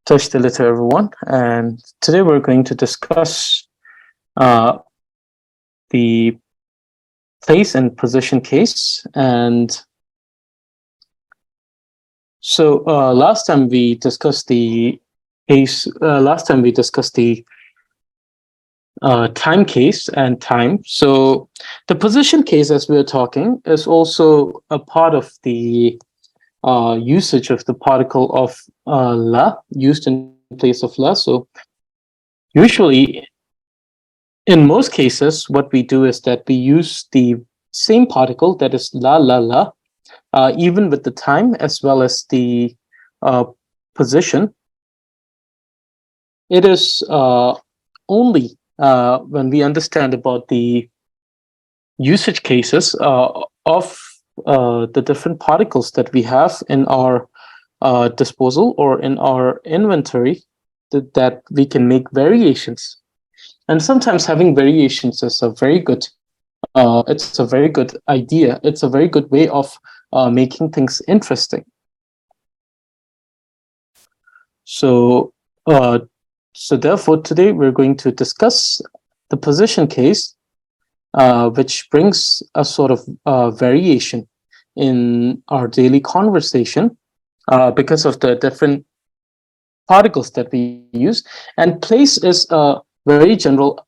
Touch the to everyone, and today we're going to discuss uh, the place and position case. And so last time we discussed the case. Last time we discussed the time case and time. So the position case, as we're talking, is also a part of the usage of the particle of la used in place of la. So usually, in most cases, what we do is that we use the same particle, that is la, even with the time as well as the position. It is only when we understand about the usage cases of the different particles that we have in our disposal or in our inventory that we can make variations. And sometimes having variations is a very good it's a very good idea. It's a very good way of making things interesting. So therefore today we're going to discuss the position case, which brings a sort of variation in our daily conversation because of the different particles that we use. And place is a very general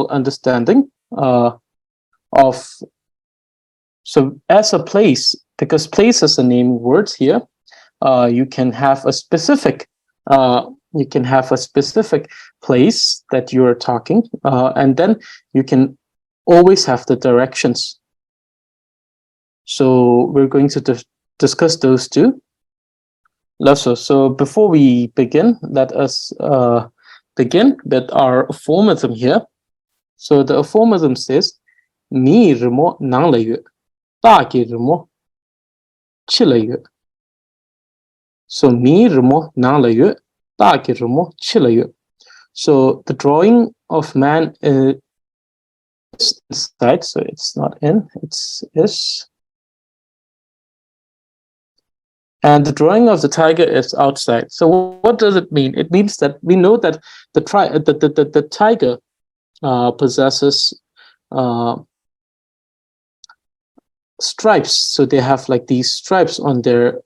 understanding of, so as a place, because place is a name word here, you can have a specific place that you are talking, and then you can always have the directions. So we're going to discuss those two. So before we begin, let us begin with our aphorism here. So the aphorism says, "Mi rimo nang layu, ta ki rimo chilayu." So mi rimo nang layu, ta ki rimo chilayu. So the drawing of man is inside, so it's not in, it's is. And the drawing of the tiger is outside. So what does it mean? It means that we know that the tiger possesses stripes. So they have like these stripes on their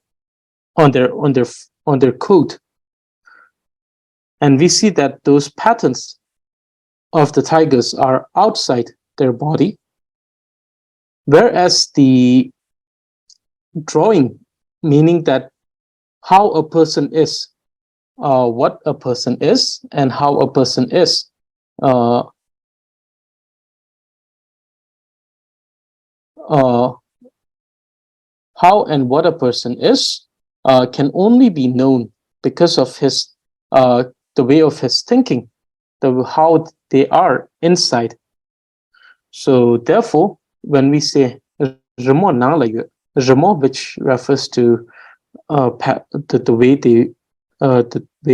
coat, and we see that those patterns of the tigers are outside their body, whereas the drawing, meaning that how a person is, what a person is, and how a person is, how and what a person is can only be known because of his the way of his thinking, how they are inside. So therefore, when we say remo nanglayu, remo, which refers to the way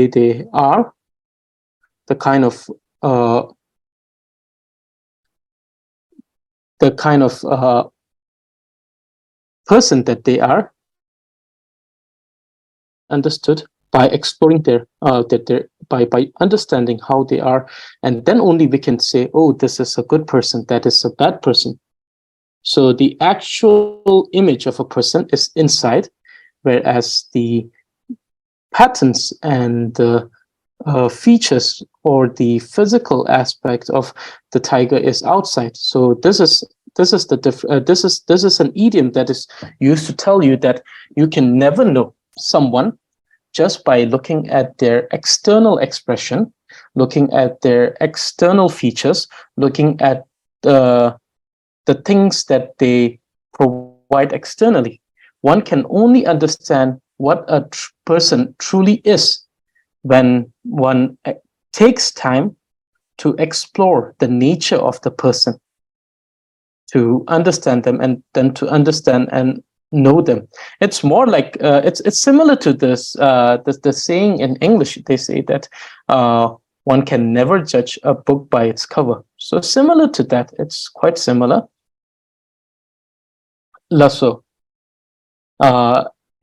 they are, the kind of person that they are, understood by exploring by understanding how they are, and then only we can say, oh, this is a good person, that is a bad person. So the actual image of a person is inside, whereas the patterns and the features or the physical aspect of the tiger is outside. So this is an idiom that is used to tell you that you can never know someone just by looking at their external expression, looking at their external features, looking at the things that they provide externally. One can only understand what a person truly is when one takes time to explore the nature of the person, to understand them, and then to understand and know them. It's more like it's similar to this the saying in English. They say that one can never judge a book by its cover. So similar to that, it's quite similar. Lasso.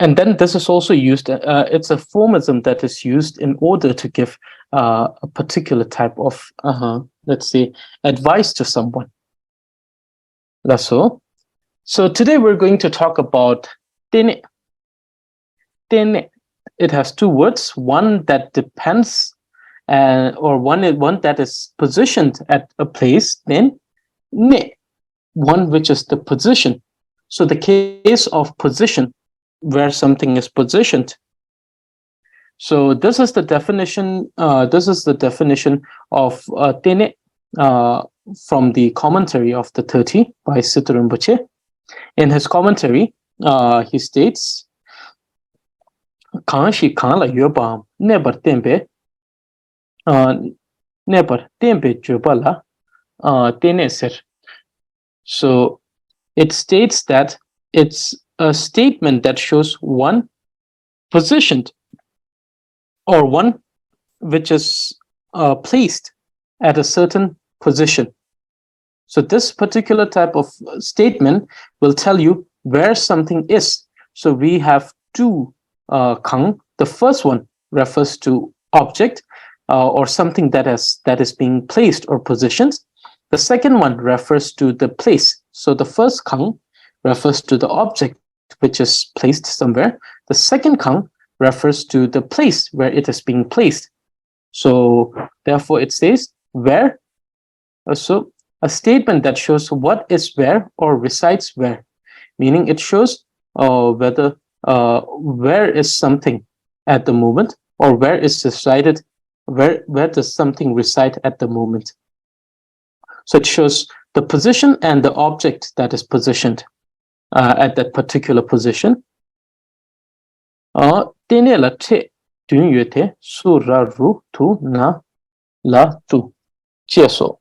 And then this is also used, it's a formism that is used in order to give a particular type of, let's say, advice to someone. That's all. So today we're going to talk about tene. Tene. It has two words, one that depends, or one that is positioned at a place, then ne, one which is the position. So the case of position, where something is positioned. So this is the definition. This is the definition of tene from the commentary of the 30 by Siddha Rinpoche. In his commentary, he states, "Kan shi kan la yobam nebar tembe jobala tene ser." So it states that it's a statement that shows one positioned, or one which is placed at a certain position. So this particular type of statement will tell you where something is. So we have two kang. The first one refers to object or something that is being placed or positioned. The second one refers to the place. So the first kang refers to the object which is placed somewhere. The second kang refers to the place where it is being placed. So therefore it says where. So a statement that shows what is where or resides where, meaning it shows whether where is something at the moment, or where is decided, where does something reside at the moment. So it shows the position and the object that is positioned at that particular position. Tene la te dun yue su ra ru tu na la tu cheso.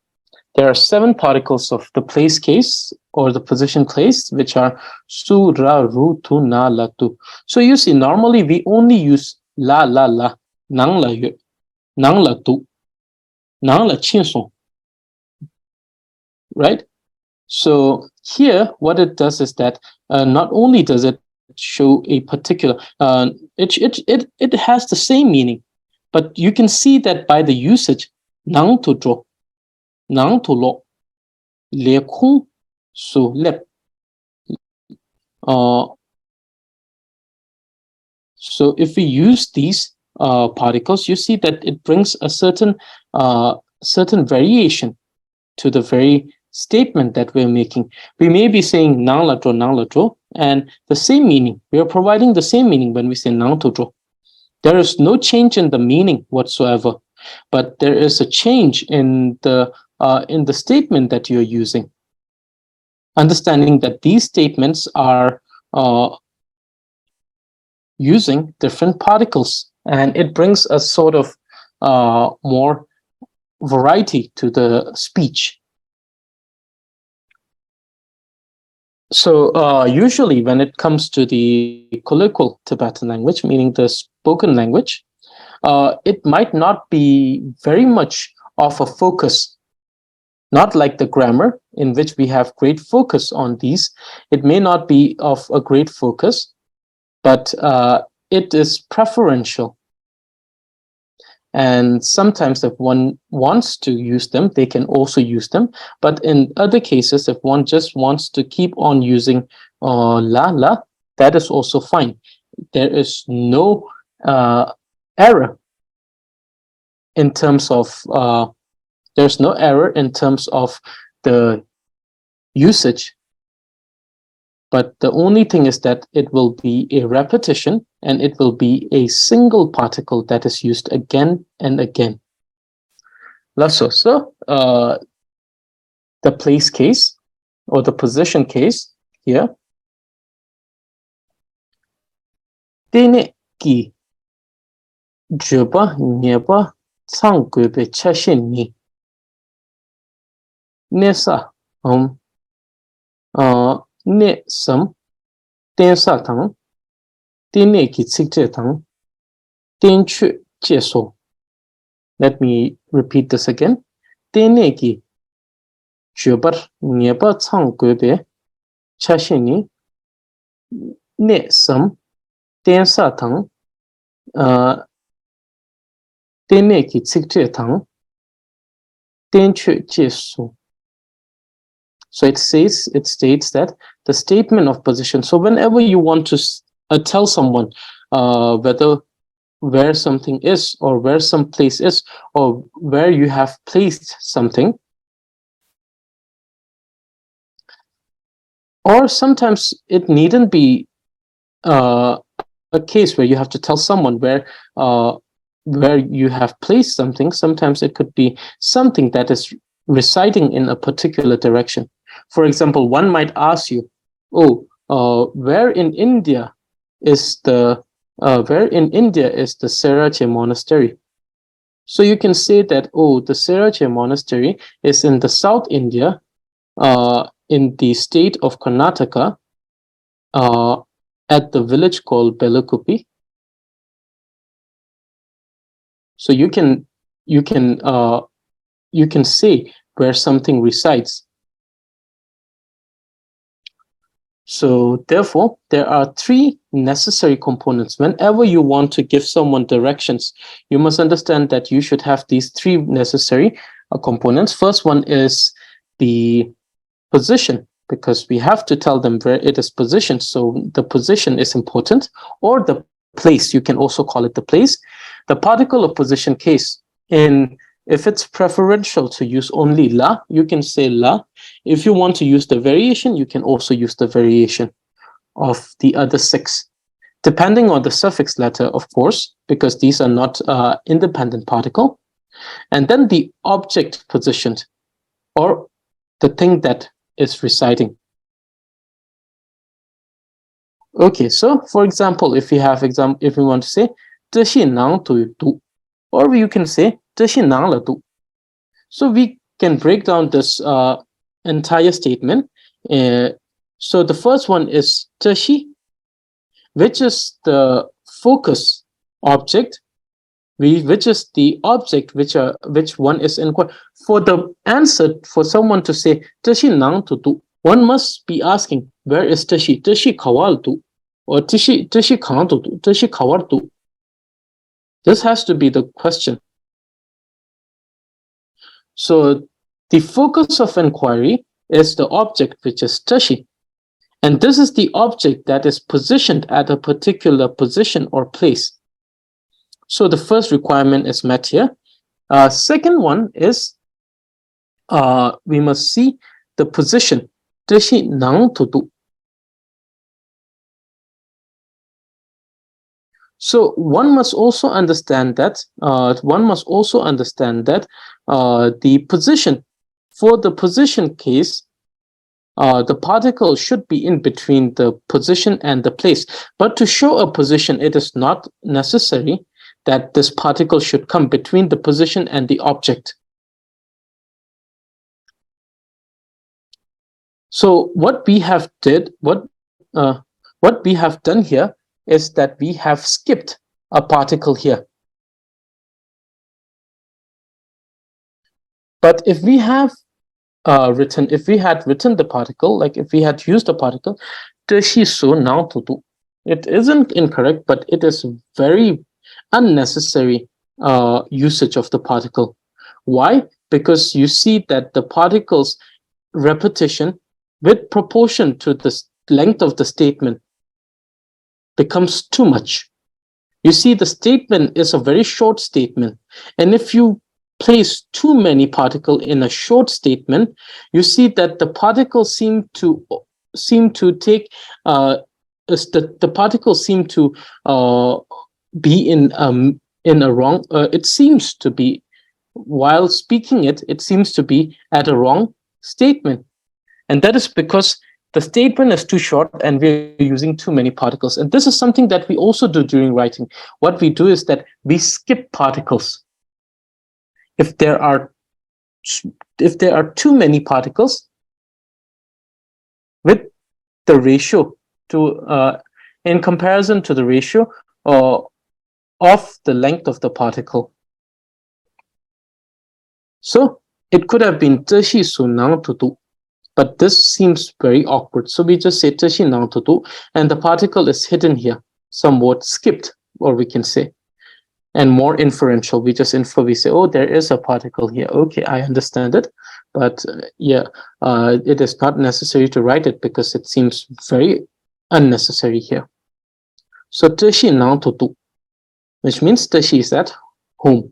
There are 7 particles of the place case or the position case, which are su, ra, ru, tu, na, la, tu. So you see, normally we only use la, nang la yu, nang la tu, nang la chin song, right? So here, what it does is that not only does it show a particular, it has the same meaning, but you can see that by the usage, nang tu dro, nang tu lo, le kung su lep. So if we use these particles, you see that it brings a certain variation to the very statement that we're making. We may be saying nang la tro, and the same meaning. We are providing the same meaning when we say nang to tro. There is no change in the meaning whatsoever, but there is a change in the statement that you're using. Understanding that these statements are using different particles, and it brings a sort of more variety to the speech. So usually when it comes to the colloquial Tibetan language, meaning the spoken language, it might not be very much of a focus, not like the grammar in which we have great focus on these. It may not be of a great focus, but it is preferential. And sometimes if one wants to use them, they can also use them. But in other cases, if one just wants to keep on using la, that is also fine. There is no error in terms of, there's no error in terms of the usage. But the only thing is that it will be a repetition, and it will be a single particle that is used again and again. So the place case or the position case here. Tene ki juba nyeba tsangwebe chashin ni nesa ne sam tensa tang tene ki tsikche tang tenchu cheso. Let me repeat this again. Tene ki jubar nyeba tsangwebe chashini ne sam 天沙藤天内ki tsikche tang天却借书. So it states that the statement of position. So whenever you want to tell someone where something is, or where some place is, or where you have placed something, or sometimes it needn't be a case where you have to tell someone where you have placed something. Sometimes it could be something that is residing in a particular direction. For example, one might ask you, where in India is the Serache monastery? So you can say that, the Serache monastery is in the South India, in the state of Karnataka, at the village called Belakuppi. So you can say where something resides. So therefore, there are three necessary components. Whenever you want to give someone directions, you must understand that you should have these three necessary components. First one is the position, because we have to tell them where it is positioned. So the position is important, or the place. You can also call it the place. The particle of position case, if it's preferential to use only la, you can say la. If you want to use the variation, you can also use the variation of the other six, depending on the suffix letter, of course, because these are not independent particle. And then the object positioned, or the thing that is residing. Okay, so for example, if we want to say 这是囊读读, or you can say 这是囊了读. So we can break down this entire statement. So the first one is 这是, which is the focus object, which is the object which one is inquired. For the answer, for someone to say 这是囊读读, one must be asking, where is 这是? 这是考完读, or 这是考完读读, 这是考完读. This has to be the question. So the focus of inquiry is the object, which is 这是. And this is the object that is positioned at a particular position or place. So the first requirement is met here. Second one is we must see the position. 这是能读读. So one must also understand that the position, for the position case, the particle should be in between the position and the place. But to show a position, it is not necessary that this particle should come between the position and the object. So what we have done here is that we have skipped a particle here. But if we had written the particle, like if we had used the particle, 这是所能读读, it isn't incorrect, but it is very unnecessary usage of the particle. Why? Because you see that the particle's repetition with proportion to the length of the statement becomes too much. You see, the statement is a very short statement, and if you place too many particles in a short statement, you see that the particles seem to take the particles seem to be in a wrong. It seems to be, while speaking it seems to be at a wrong statement, and that is because the statement is too short and we're using too many particles. And this is something that we also do during writing. What we do is that we skip particles. If there are too many particles, with the ratio to in comparison to the ratio of the length of the particle. So it could have been 这是所能读读. But this seems very awkward. So we just say 这是能读读, and the particle is hidden here. somewhat skipped, or we can say, and more inferential. We just infer, we say, oh, there is a particle here. Okay, I understand it. But it is not necessary to write it because it seems very unnecessary here. So, 这是能读读, which means 这是 is at home.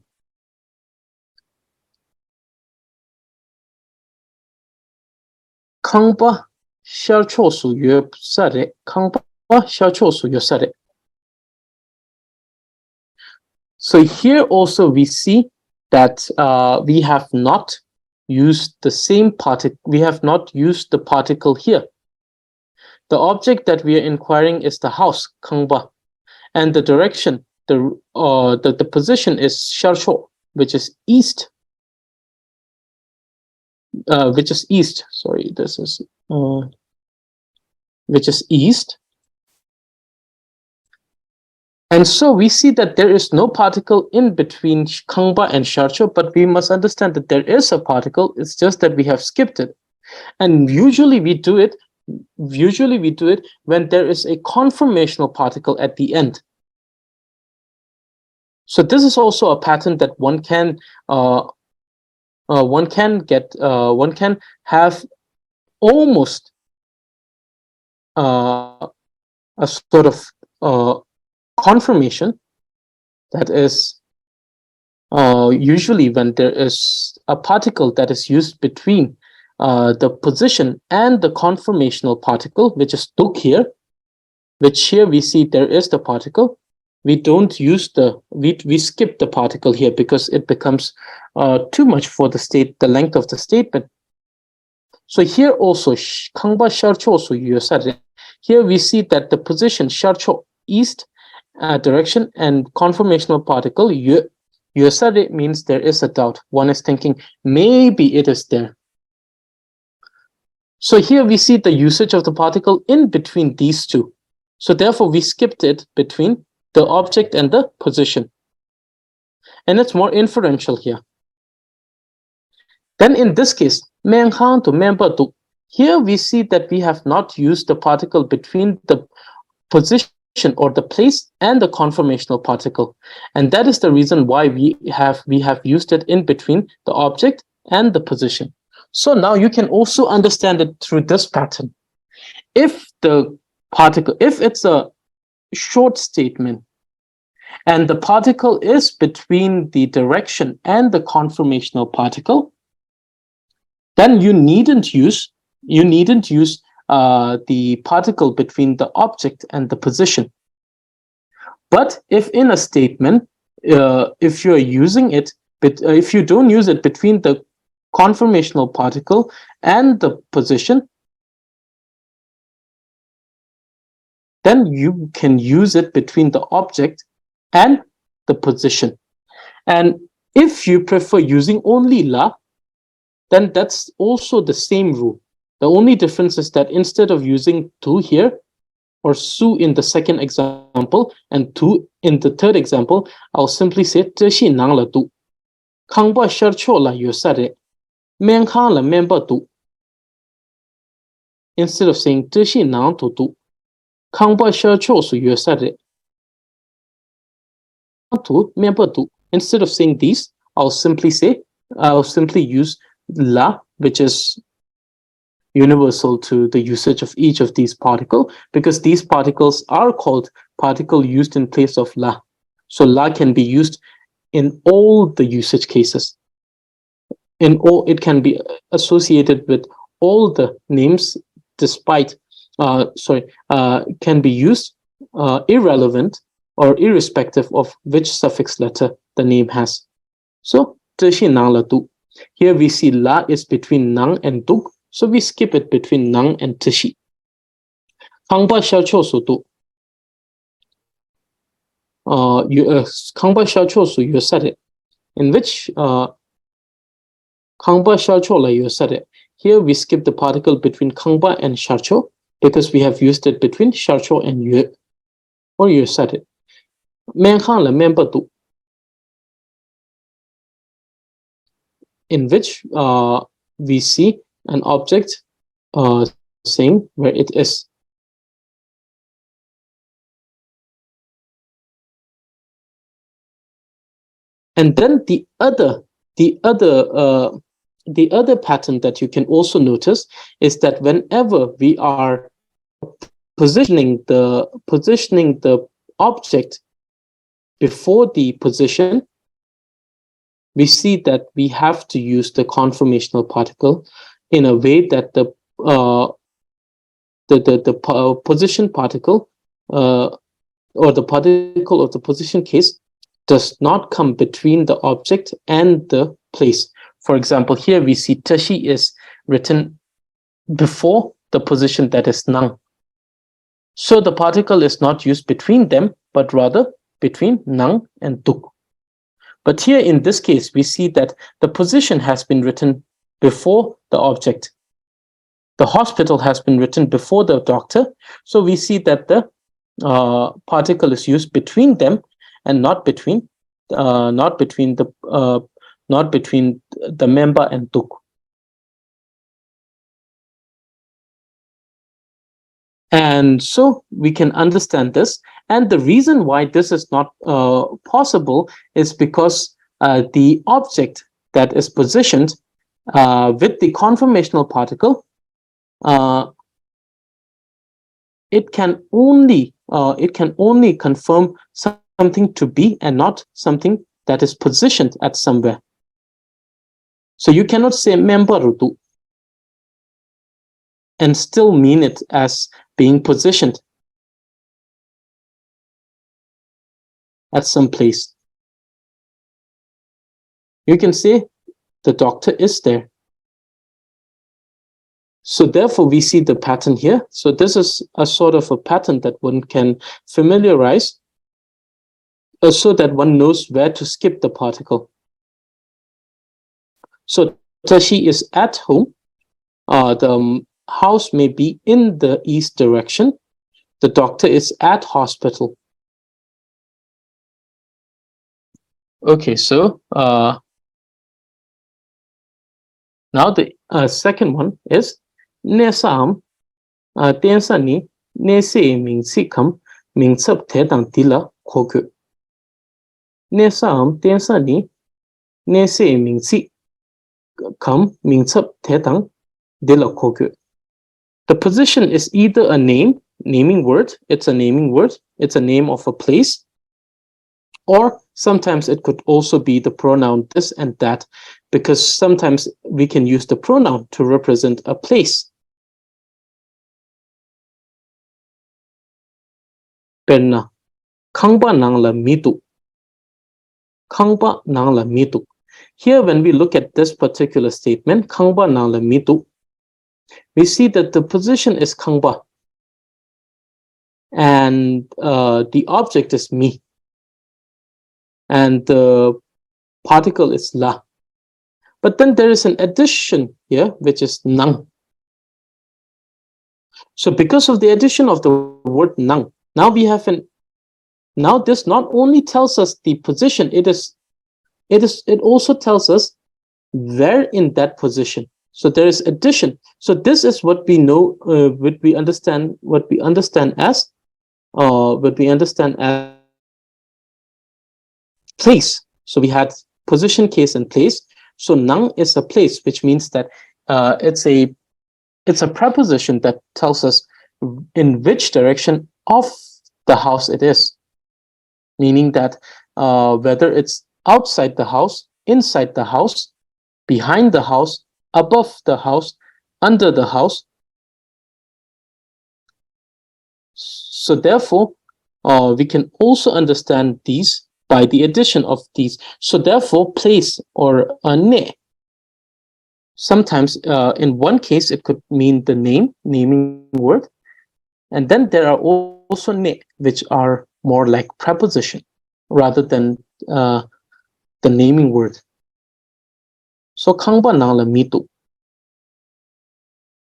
강바 샬초수 유사레 강바 샬초수 유사레. So here also we see that we have not used the same particle. We have not used the particle here. The object that we are inquiring is the house, 강바, and the direction, the position is 샬초, which is east. Sorry, this is which is east. And so we see that there is no particle in between 강바 and 샬초, but we must understand that there is a particle. It's just that we have skipped it. And usually we do it when there is a conformational particle at the end. So this is also a pattern that one can have almost a sort of confirmation, that is usually when there is a particle that is used between the position and the conformational particle, which is tuk here, which here we see there is the particle. We don't use we skip the particle here because it becomes too much for the length of the statement. So here also, 강바 샬초 수 유사레. Here we see that the position 샬초, east direction, and conformational particle 유사레 means there is a doubt. One is thinking maybe it is there. So here we see the usage of the particle in between these two. So therefore we skipped it between the object and the position. And it's more inferential here. Then in this case, menghang to member to. Here we see that we have not used the particle between the position or the place and the conformational particle. And that is the reason why we have used it in between the object and the position. So now you can also understand it through this pattern. If it's a short statement and the particle is between the direction and the conformational particle, then you needn't use the particle between the object and the position. But if in a statement, if you're using it, if you don't use it between the conformational particle and the position, then you can use it between the object and the position. And if you prefer using only la, then that's also the same rule. The only difference is that instead of using tu here, or su in the second example, and tu in the third example, I'll simply say 这是能了读, 康巴shar cho la yosare, men kang la member读. Instead of saying 这是能读读, 康巴shar cho su yosare, tu member读. Instead of saying these, I'll simply use la, which is universal to the usage of each of these particles, because these particles are called particle used in place of la. So la can be used in all the usage cases. It can be associated with all the names, can be used irrelevant or irrespective of which suffix letter the name has. So 这是能了读. Here we see la is between nang and duk, so we skip it between nang and tishi. 강바 샬초수 두. 강바 샬초수 유사레. In which 강바 샬초라 유사레. Here we skip the particle between 강바 and 샬초 because we have used it between 샬초 and 유 or 유사레. menhang la member 두. In which we see an object saying where it is. And then the other the other pattern that you can also notice is that whenever we are positioning the object before the position, we see that we have to use the conformational particle in a way that the position particle or the particle of the position case does not come between the object and the place. For example, here we see tashi is written before the position that is nang. So the particle is not used between them, but rather between nang and tuk. But here in this case, we see that the position has been written before the object. The hospital has been written before the doctor. So we see that the particle is used between them and not between the member and tuk. And so we can understand this. And the reason why this is not possible is because the object that is positioned with the conformational particle, it can only confirm something to be and not something that is positioned at somewhere. So you cannot say member rutu and still mean it as being positioned at some place. You can say the doctor is there. So therefore, we see the pattern here. So this is a sort of a pattern that one can familiarize so that one knows where to skip the particle. So Tashi is at home. The house may be in the east direction. The doctor is at hospital. Okay, so now the second one is Nesam Tiensani Nese Ming Sikam Ming Sub Tedang Tila Koku. Nesam Tiensani Nese Ming Sikam Ming Sub Tedang Dila Koku. The position is either a naming word, it's a naming word, it's a name of a place, or sometimes it could also be the pronoun this and that, because sometimes we can use the pronoun to represent a place. Penna Kangba Nangla Mitu. Kangba Nangla Mitu. Here, when we look at this particular statement, Kangba Nangla Mitu, we see that the position is Kangba and the object is mi. And the particle is la. But then there is an addition here, which is nang. So because of the addition of the word nang, now we have now this not only tells us the position, it also tells us where in that position. So there is addition. So this is what we know, what we understand as place. So we had position, case, and place. So nang is a place, which means that it's a preposition that tells us in which direction of the house it is, meaning that whether it's outside the house, inside the house, behind the house, above the house, under the house. So therefore, we can also understand these by the addition of these. So therefore, place or ne. Sometimes in one case, it could mean the naming word. And then there are also ne, which are more like preposition rather than the naming word. So kangba nangla mitu.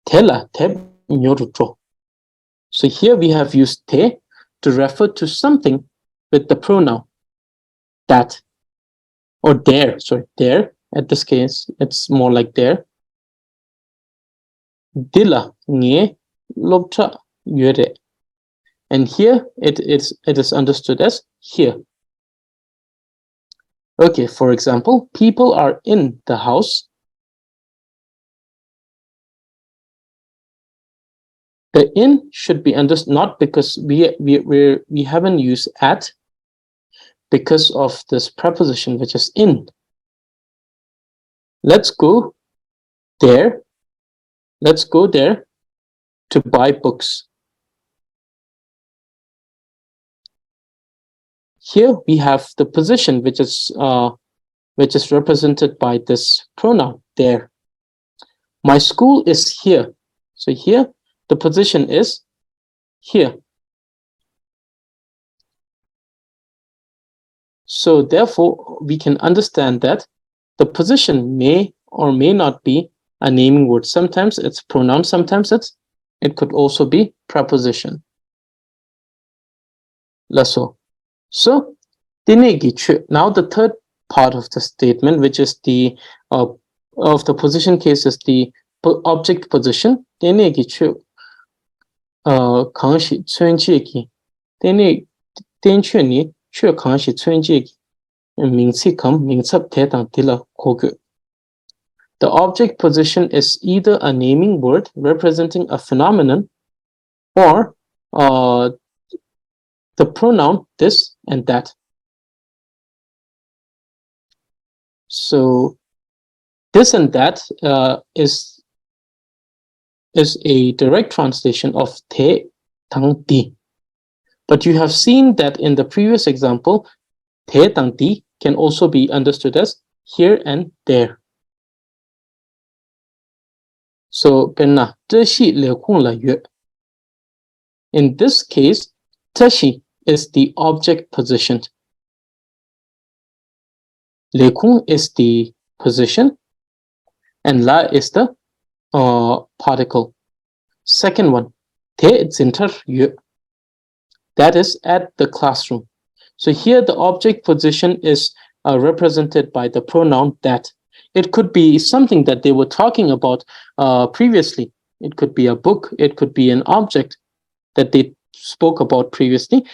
Tela te nyorutro. So here we have used te to refer to something with the pronoun that or there. Sorry, there. At this case, it's more like there. Dila nge lobcha yure. And here it is understood as here. Okay, for example, people are in the house. The in should be understood not because we haven't used at, because of this preposition which is in. Let's go there. Let's go there to buy books. Here we have the position which is represented by this pronoun there. My school is here. So here the position is here. So therefore we can understand that the position may or may not be a naming word. Sometimes it's pronoun, sometimes it could also be preposition. Lasso. So now the third part of the statement, which is the of the position case, is the object position. 강시 천지기 때문에 텐션이 최 강시 천지기 명칭감 명칭 대당 딜라 고그. The object position is either a naming word representing a phenomenon or the pronoun this and that. So this and that is a direct translation of te tang di. But you have seen that in the previous example, te tang di can also be understood as here and there. So penna zhe le kong le yue. In this case, zhe is the object positioned. Le kong is the position, and la is the particle. Second one, te zinter yue. That is at the classroom. So here the object position is represented by the pronoun that. It could be something that they were talking about previously. It could be a book. It could be an object that they spoke about previously.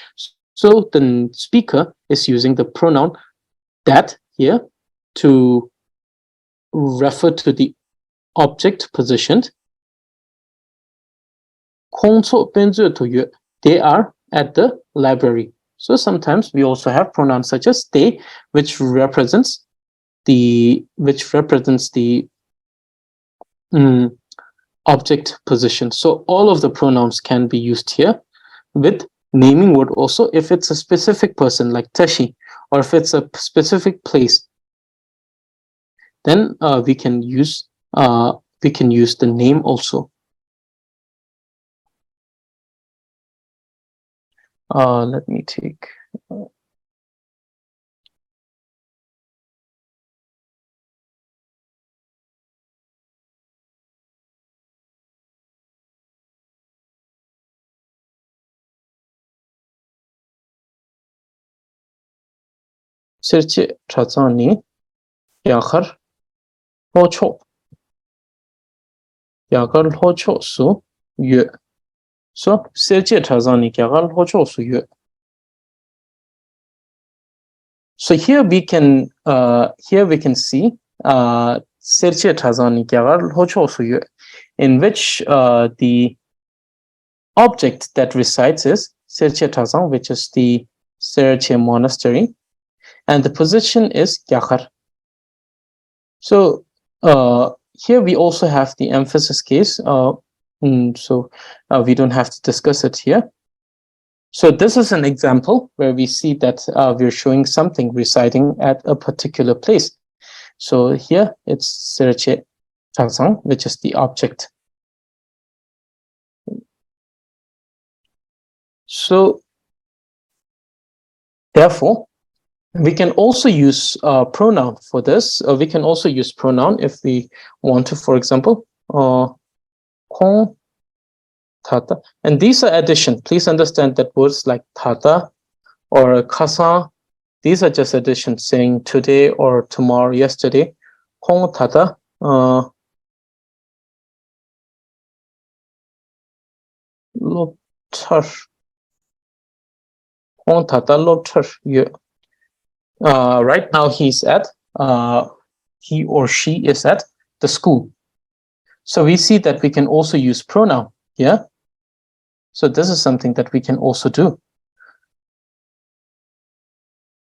So the speaker is using the pronoun that here to refer to the object positioned. They are at the library. So sometimes we also have pronouns such as they, which represents the object position. So all of the pronouns can be used here with naming word also if it's a specific person like Tashi, or if it's a specific place, then we can use the name also. Let me take serche chazani yakhar hocho su yue. So serche chazani yakhar hocho su yue. So here we can see serche chazani yakhar hocho su yue, in which the object that resides is Serche Tazan, which is the Serche monastery, and the position is Yakhar. So here we also have the emphasis case, so we don't have to discuss it here. So this is an example where we see that we're showing something residing at a particular place. So here it's Serche Tazan, which is the object. So therefore, we can also use pronoun for this. We can also use pronoun if we want to, for example, kong tata. And these are addition. Please understand that words like tata or kasa, these are just addition, saying today or tomorrow, yesterday. Kong tata. Lobtar. Kong tata lobtar. Right now he or she is at the school. So we see that we can also use pronoun. Yeah. So this is something that we can also do.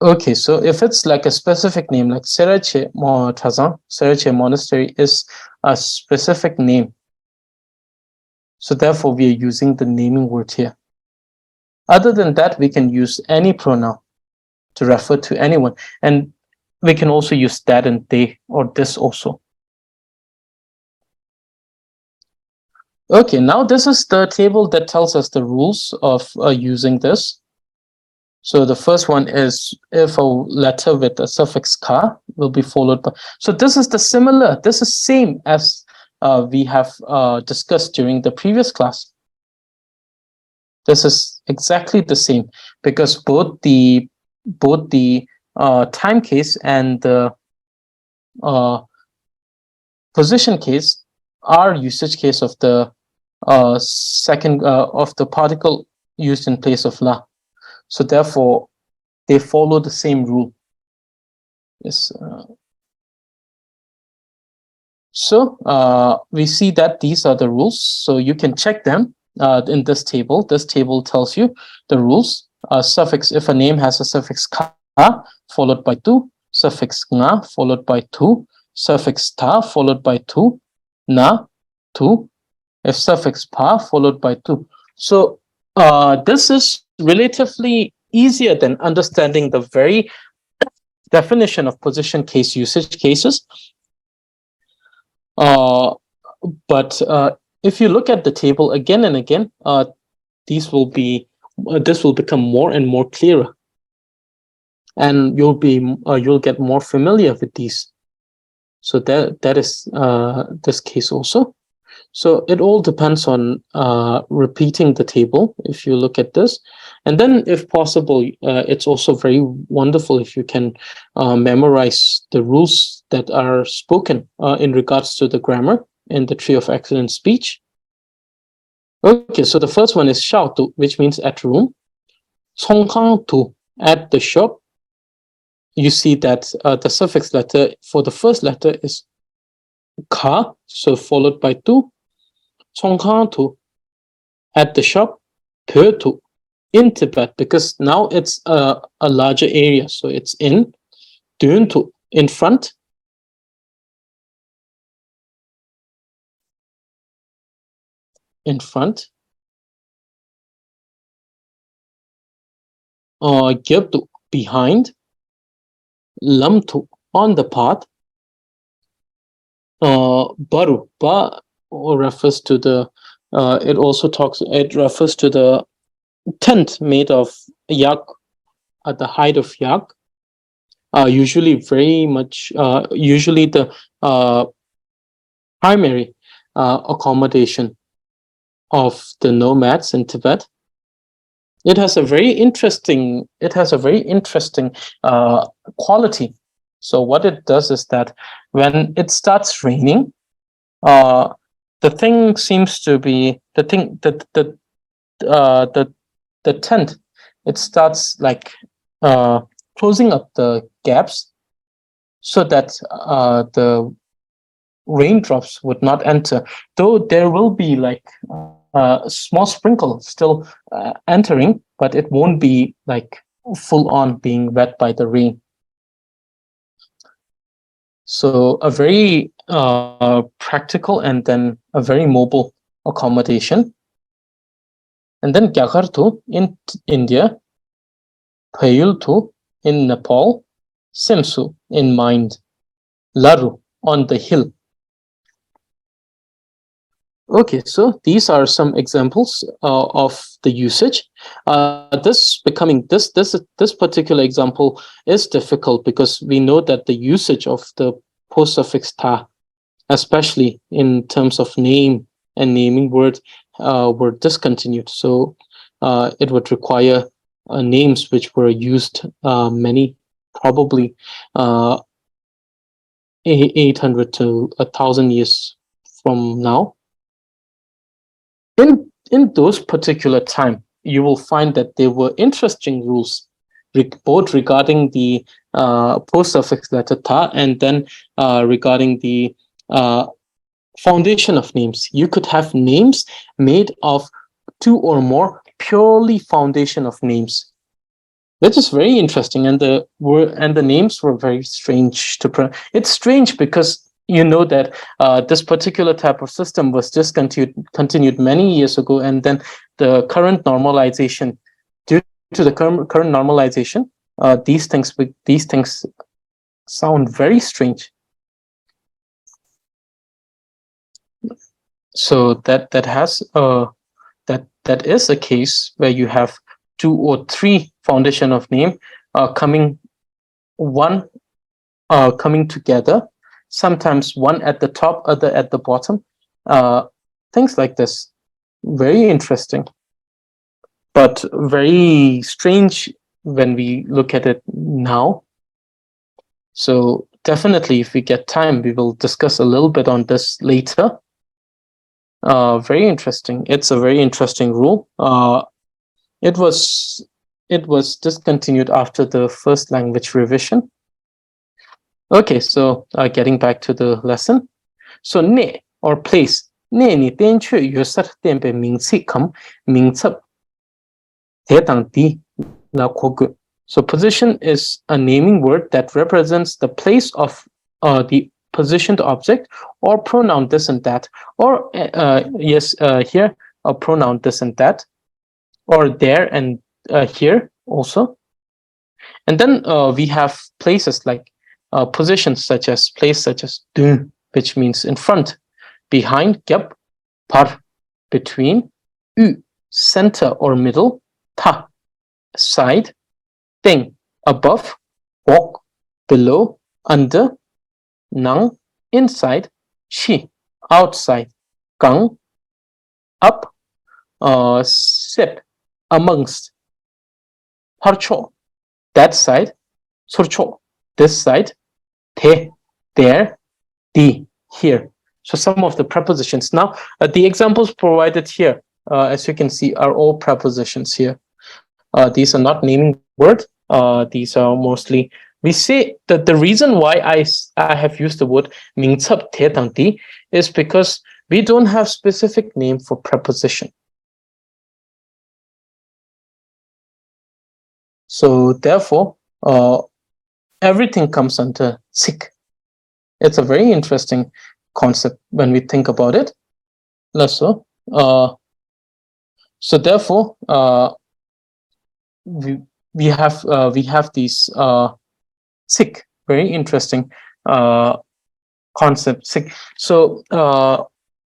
Okay, so if it's like a specific name, like Serache Tazan, Serache Monastery is a specific name. So therefore, we are using the naming word here. Other than that, we can use any pronoun to refer to anyone. And we can also use that and they or this also. Okay, now this is the table that tells us the rules of using this. So the first one is if a letter with a suffix ka will be followed by. So this is this is same as we have discussed during the previous class. This is exactly the same because both the time case and the position case are usage case of the second of the particle used in place of la. So therefore, they follow the same rule. Yes. So we see that these are the rules. So you can check them in this table. This table tells you the rules. Suffix, if a name has a suffix ka followed by tu, suffix nga followed by tu, suffix ta followed by tu, na, tu, if suffix pa followed by tu. So this is relatively easier than understanding the very definition of position case usage cases. But if you look at the table again and again, these will be this will become more and more clearer, and you'll get more familiar with these. So that is this case also. So it all depends on repeating the table. If you look at this, and then if possible, it's also very wonderful if you can memorize the rules that are spoken in regards to the grammar in the tree of excellent speech. Okay, so the first one is shao tu, which means at room. Songhang tu, at the shop. You see that the suffix letter for the first letter is ka, so followed by tu. Songhang tu, at the shop. Pe tu, in Tibet, because now it's a larger area, so it's in. Dun tu, in front. In front. Gyab tu, behind. Lam tu, on the path. Baru, ba refers to the. It refers to the tent made of yak at the height of yak. Usually the primary accommodation of the nomads in Tibet. It has a very interesting quality. So what it does is that when it starts raining, the thing seems to be the thing that the tent, it starts like closing up the gaps so that the raindrops would not enter, though there will be like small sprinkle still entering, but it won't be like full on being wet by the rain. So a very practical and then a very mobile accommodation. And then Gyakartu in India, Payultu in Nepal, Simsu in Mind, Laru on the hill. Okay, so these are some examples of the usage. This particular example is difficult because we know that the usage of the post suffix ta, especially in terms of name and naming word, were discontinued. So it would require names which were used probably 800 to 1,000 years from now. In those particular time, you will find that there were interesting rules both regarding the post-suffix letter ta and then regarding the foundation of names. You could have names made of two or more purely foundation of names, which is very interesting. And the names were very strange to pronounce. It's strange because you know that this particular type of system was continued many years ago, and then the current normalization, due to the current normalization, these things sound very strange. So that is a case where you have two or three foundation of name coming together, sometimes one at the top, other at the bottom, things like this. Very interesting, but very strange when we look at it now. So definitely, if we get time, we will discuss a little bit on this later. Very interesting. It's a very interesting rule. It was discontinued after the first language revision. Okay, so getting back to the lesson. So ne or place. Ne ni ten chu yusar tempe mingsi kam mingtsap te tang di la kogu. So position is a naming word that represents the place of the positioned object or pronoun this and that, or here a pronoun this and that, or there and here also. And then we have places like positions such as dun, which means in front, behind, gyap, par, between, u, center or middle, ta, side, ting, above, walk, below, under, nang, inside, shi, outside, gang, up, sip, amongst, parcho, that side, surcho, this side, te, there, di, here. So some of the prepositions. Now, the examples provided here, as you can see, are all prepositions here. These are not naming words. These are mostly, we say that the reason why I have used the word mingtsap te tang di is because we don't have specific name for preposition. So therefore, everything comes under sik. It's a very interesting concept when we think about it. So therefore, we have these sik, very interesting concept sik. So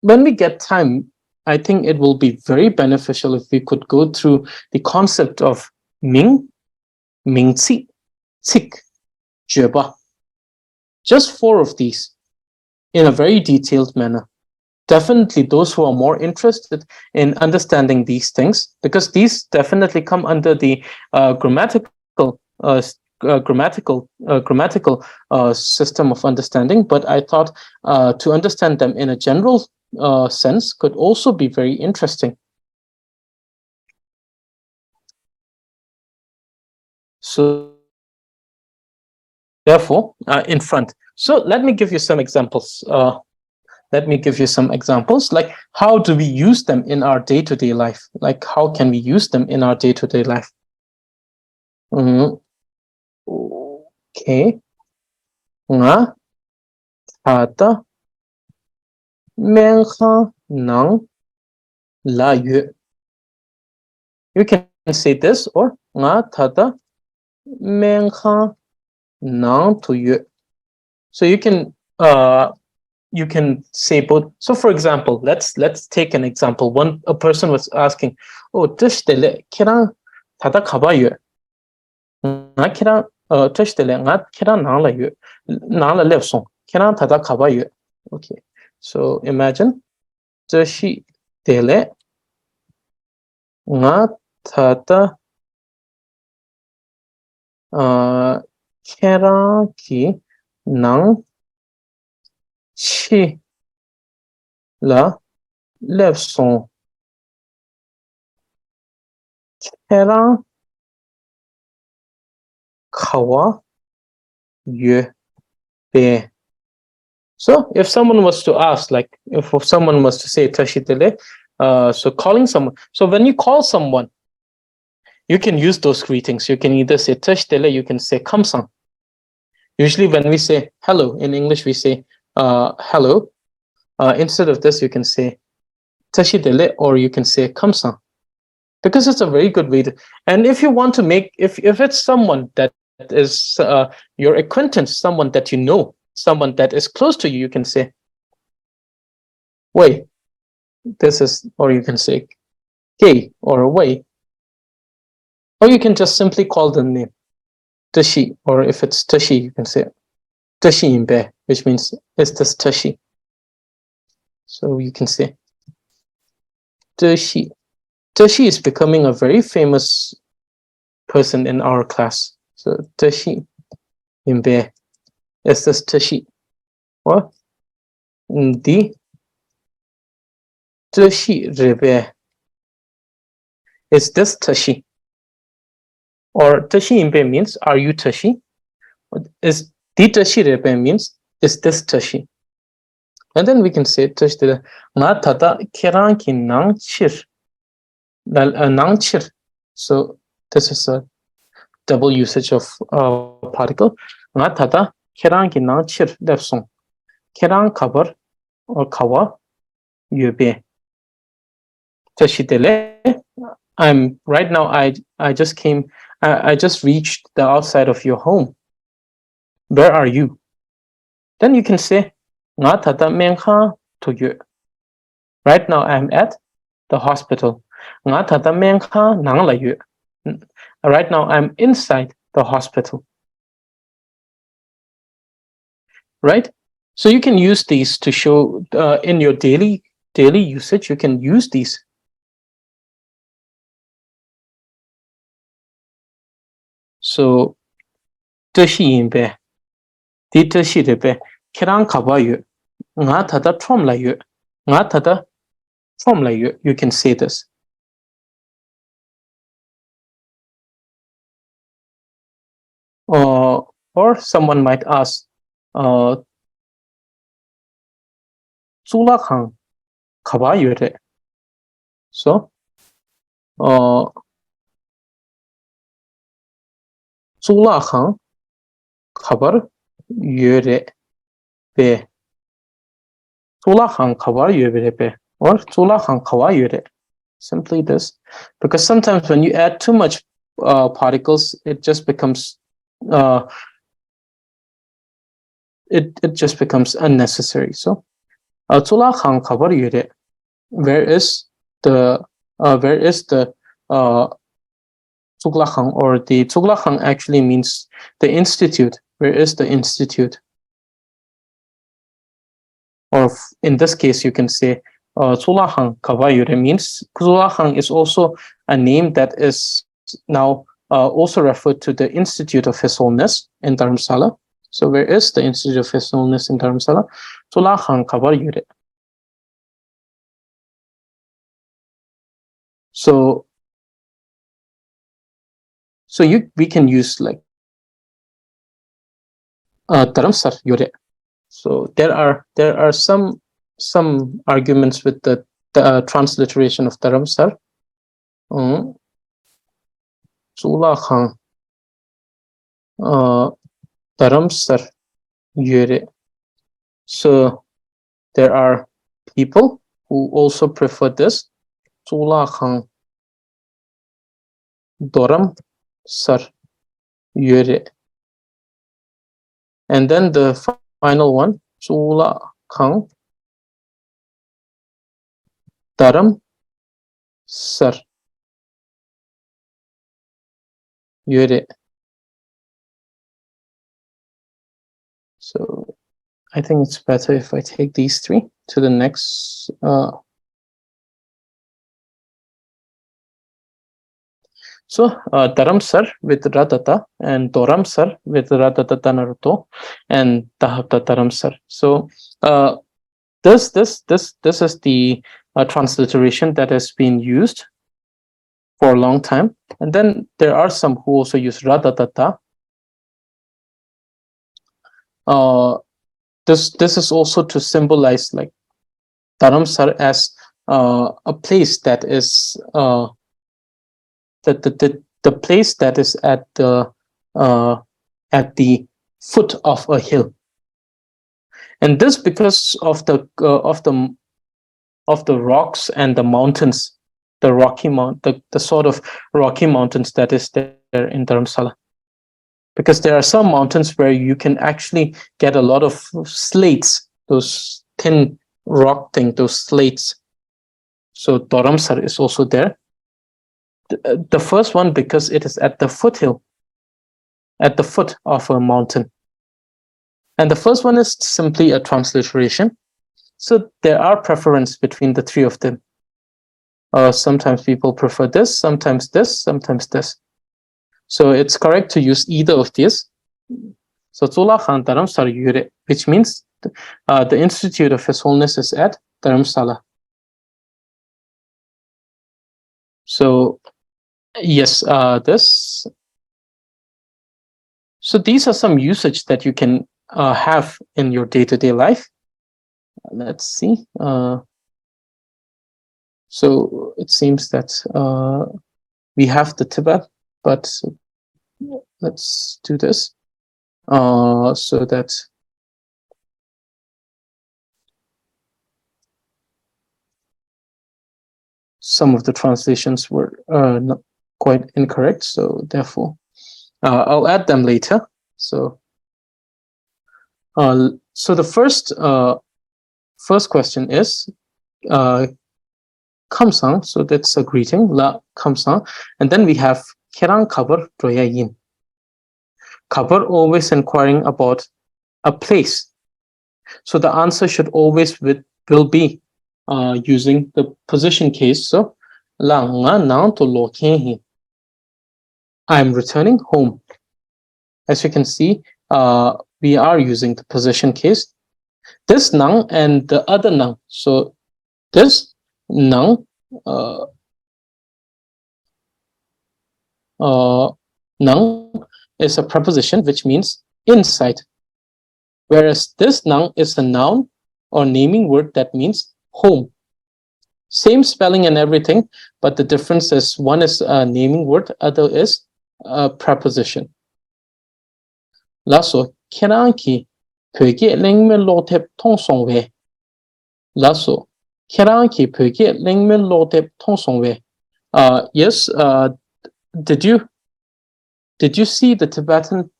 when we get time, I think it will be very beneficial if we could go through the concept of ming, mingci, sik, jeba. Just 4 of these in a very detailed manner. Definitely those who are more interested in understanding these things, because these definitely come under the grammatical system of understanding. But I thought to understand them in a general sense could also be very interesting. So therefore, in front. So let me give you some examples. Like how do we use them in our day-to-day life? Like how can we use them in our day-to-day life? Okay. Nga ata menha nang la yu. You can say this, or nga tata menha nang tu yu. So you can say both. So for example, let's take an example. A person was asking, oh, tishtele kirang tata khaba yu. Nga kirang tishtele nga kirang nang la yu. Nang la lev song. Kirang tata khaba yu. Okay. So imagine tishtele nga tata kirang ki nang chi la lev song. Kerang kawa yue be. So if someone was to ask, like if someone was to say tashitele, so calling someone. So when you call someone, you can use those greetings. You can either say tashitele, you can say kamsang. Usually when we say hello in English, we say hello. Instead of this, you can say tashitele or you can say kamsang. Because it's a very good way to, and if you want to make, if it's someone that is your acquaintance, someone that you know, someone that is close to you, you can say, wait, this is, or you can say, K or wait, or you can just simply call the name, Tashi, or if it's Tashi, you can say, Tashi imbe, which means, is this Tashi? So you can say, Tashi. Tashi is becoming a very famous person in our class. So Tashi imbe, is this Tashi? Or the Tashi rebe, is this Tashi? Or Tashi imbe means, are you Tashi? Is the Tashi rebe means, is this Tashi? And then we can say Tashi nga tata kerang ki nang chir. Nang chir. So this is a double usage of particle. Nga tata kerang ki nang chir defsong. Kerang kabar or kawa yube. Tashi dele. I'm right now. I just came. I just reached the outside of your home. Where are you? Then you can say nga tata mengha to you. Right now I'm at the hospital. Nga tata mengha nang la you. Right now I'm inside the hospital. Right? So you can use these to show in your daily usage. You can use these. So tashi imbe, di tashi rebe, kerang kaba yu, nga tata trom la yu, nga tata trom la yu. You can say this. Or someone might ask, Zula khang kaba yu re. So, Zula khang kabar yu re be. Zula khang kabar yu re be. Or Zula khang kawa yu re. Simply this. Because sometimes when you add too much particles, it just becomes it just becomes unnecessary. So Tula Khang Khabar Yure. Where is the Tugla or the Tugla Khang actually means the institute. Where is the institute? Or in this case, you can say Tula Khang Khabar Yure means Tula Khang is also a name that is now also referred to the Institute of His Holiness in Dharamsala. So where is the Institute of His Holiness in Dharamsala? Tula Khang Khabar Yure. So we can use like Dharamsar Yure. So there are some arguments with the transliteration of Dharamsar. Tula Khang Dharamsar Yure. So there are people who also prefer this. Tula Khang Dharamsar Yure. And then the final one, Tula Khang Dharamsar Yure. So I think it's better if I take these three to the next. So Dharamsar with Radata and Doramsar with Radata Naruto and Tahapta Dharamsar. So this is the transliteration that has been used for a long time. And then there are some who also use Radata this is also to symbolize like Dharamsala as a place that is the place that is at the foot of a hill, and this because of the rocks and the mountains, the sort of rocky mountains that is there in Dharamsala. Because there are some mountains where you can actually get a lot of slates, those thin rock thing, those slates. So Dharamsala is also there. The first one because it is at the foothill, at the foot of a mountain. And the first one is simply a transliteration. So there are preference between the three of them. Sometimes people prefer this, sometimes this, sometimes this. So it's correct to use either of these. So Zula Khan Dharamsala Yure, which means the Institute of His Holiness is at Dharamsala. So yes, this. So these are some usage that you can have in your day-to-day life. Let's see. So it seems that we have the Tibet, but let's do this so that some of the translations were not quite incorrect. So therefore, I'll add them later. So the first question is Kamsang, so that's a greeting, La Kamsang. And then we have Kerang Kabar Droyayin. Kabar always inquiring about a place. So the answer should always will be using the position case. So La nga nang to lo hi. I'm returning home. As you can see, we are using the position case. This nang and the other nang. So this nang nang is a preposition which means inside, whereas this nang is a noun or naming word that means home. Same spelling and everything, but the difference is one is a naming word, other is a preposition. Laso keranki pöge lengme lotep tongsongwe. Laso keranki pöge lengme lotep tongsongwe. Yes, did you see the Tibetan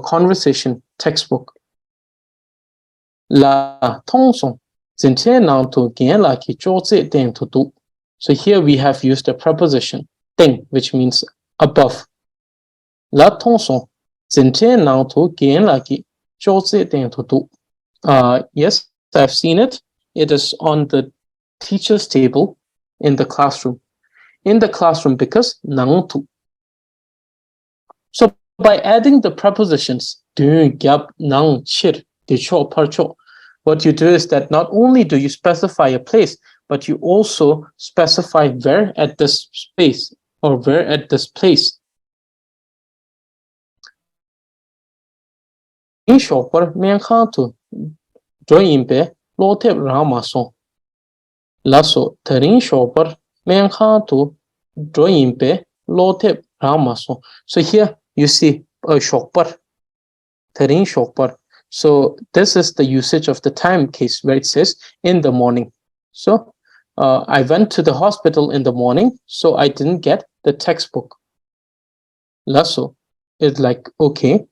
conversation textbook? La tongsong zintian nang to gen la ki zhe den to do. So here we have used a preposition ting, which means above. La tongsong zintian nang to gen la ki zhe den to do. Yes, I've seen it. It is on the teacher's table in the classroom. In the classroom because nang tu. So by adding the prepositions du, gyab, nang, chir, dicho, parcho, what you do is that not only do you specify a place, but you also specify where at this space or where at this place. In shopper men khantu join be lote ramason. Lasso terin shopper men khantu join be lote ramason. So here you see a shopper, terin shopper. So this is the usage of the time case where it says in the morning. So I went to the hospital in the morning, so I didn't get the textbook. Lasso is like, okay,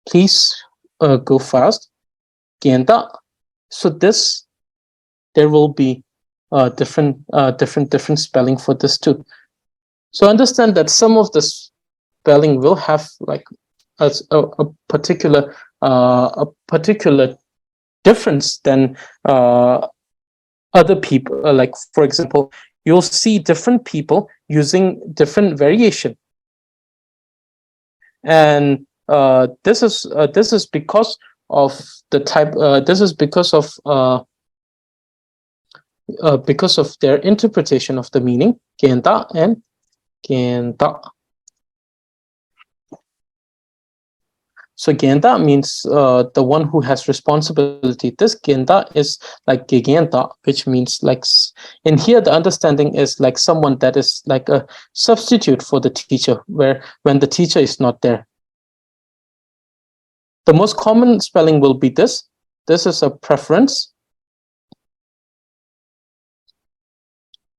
please go fast. So this, there will be different spelling for this too. So understand that some of the spelling will have like a particular difference than other people. Like for example, you'll see different people using different variation, and this is because of the type. This is because of their interpretation of the meaning kenda and kenda. So genda means the one who has responsibility. This genda is like gegenda, which means like in here the understanding is like someone that is like a substitute for the teacher, where when the teacher is not there. The most common spelling will be this. This is a preference.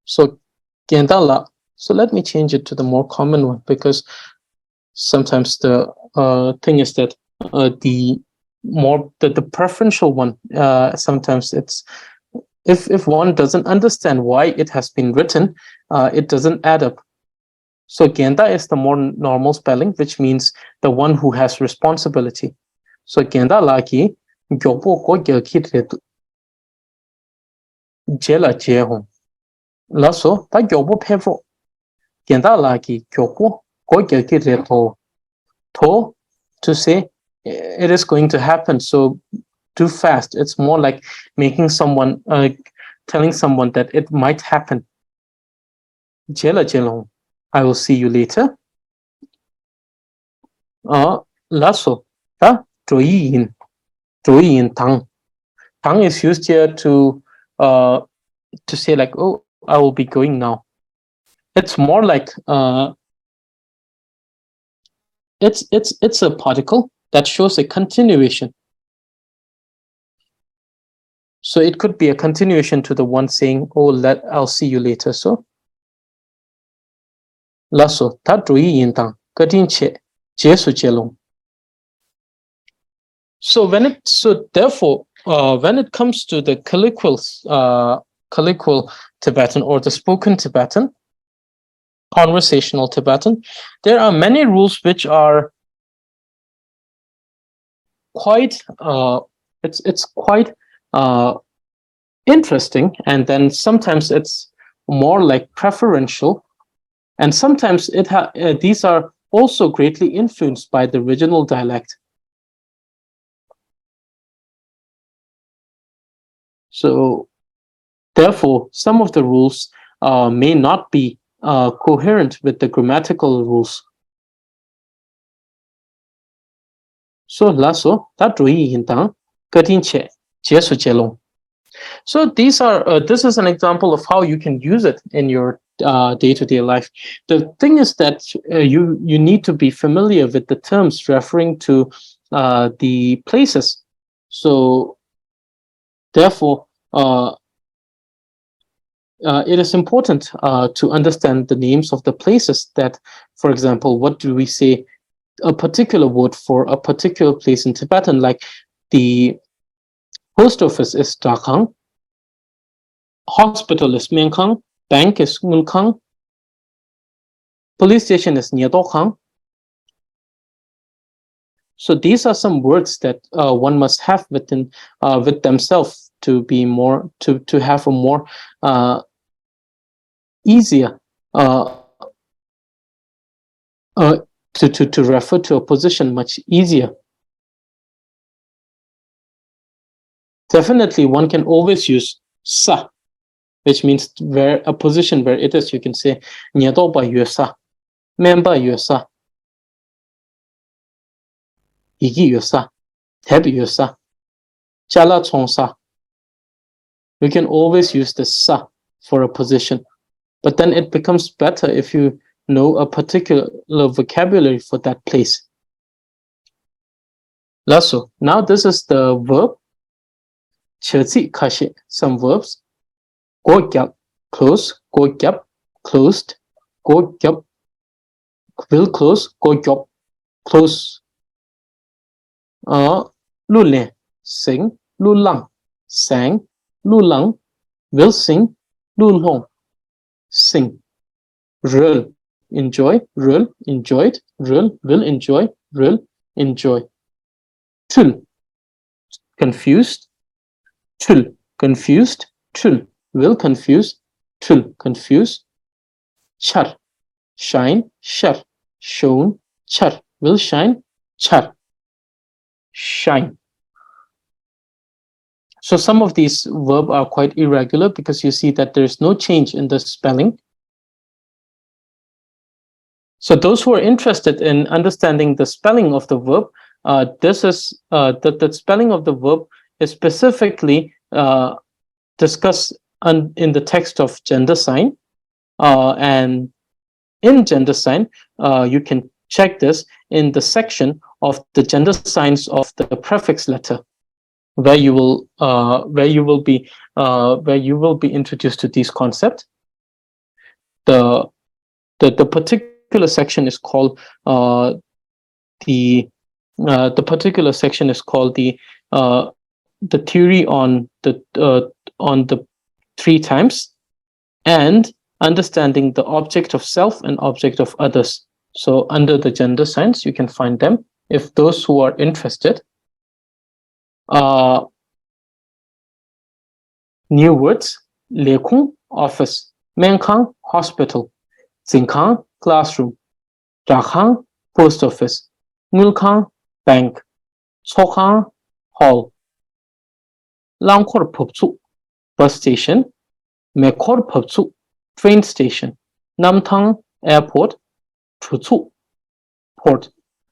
So genda la. So let me change it to the more common one, because sometimes the thing is that the preferential one, sometimes it's if one doesn't understand why it has been written, it doesn't add up. So genda is the more normal spelling, which means the one who has responsibility. So genda laki gyopo ko gyakit retu jela jehon laso ta gyopo pevro genda laki gyopo ko gyakit retu to say it is going to happen, so too fast. It's more like making someone telling someone that it might happen. Jela jelong, I will see you later. Lasso ta troyin tang. Tang is used here to say like, oh, I will be going now. It's more like it's a particle that shows a continuation. So it could be a continuation to the one saying, oh, I'll see you later. So lasso ta drui yin tang kadin che jesu jelong. So therefore when it comes to the colloquial Tibetan or the spoken Tibetan, conversational Tibetan, there are many rules which are quite it's quite interesting, and then sometimes it's more like preferential, and sometimes these are also greatly influenced by the original dialect. So therefore some of the rules may not be coherent with the grammatical rules. So lasso ta drui yin tang kadin che jesu jelong. So this is an example of how you can use it in your day-to-day life. The thing is that you need to be familiar with the terms referring to the places. So therefore, it is important to understand the names of the places that, for example, what do we say a particular word for a particular place in Tibetan, like the post office is Dakang, hospital is Myeongkang, bank is Ngulkang, police station is Nyadokang. So these are some words that one must have within with themselves to be more to have a more easier to refer to a position much easier. Definitely, one can always use sa, which means where a position where it is. You can say Nyado ba yue sa, memba yue sa, igi yue sa, teb yue sa, chala chong sa. You can always use the sa for a position, but then it becomes better if you know a particular vocabulary for that place. Lasso. Now this is the verb. Chezi kashi. Some verbs. Go gyap, close. Go gyap, closed. Go gyap, will close. Go gyap, close. Lu le, sing. Lu lang, sang. Lu lang, will sing. Lu long, sing. Rul, enjoy. Rul, enjoyed. Rul, will enjoy. Rul, enjoy. Tul, confused. Tul, confused. Tul, will confuse. Tul, confuse. Char, shine. Shar, shown. Char, will shine. Char, shine. So some of these verbs are quite irregular because you see that there's no change in the spelling. So those who are interested in understanding the spelling of the verb, This is the spelling of the verb is specifically discussed in the text of gender sign, and in gender sign, you can check this in the section of the gender signs of the prefix letter, where you will be introduced to these concepts. The particular section is called the particular section is called the theory on the three times, and understanding the object of self and object of others. So under the gender signs, you can find them if those who are interested. New words: lekung, office; menkang, hospital; zinkang, classroom; rakang, post office; ngulkang, bank; sokang, hall; langkor popsu, bus station; mekor popsu, train station; namtang, airport; chutsu, port.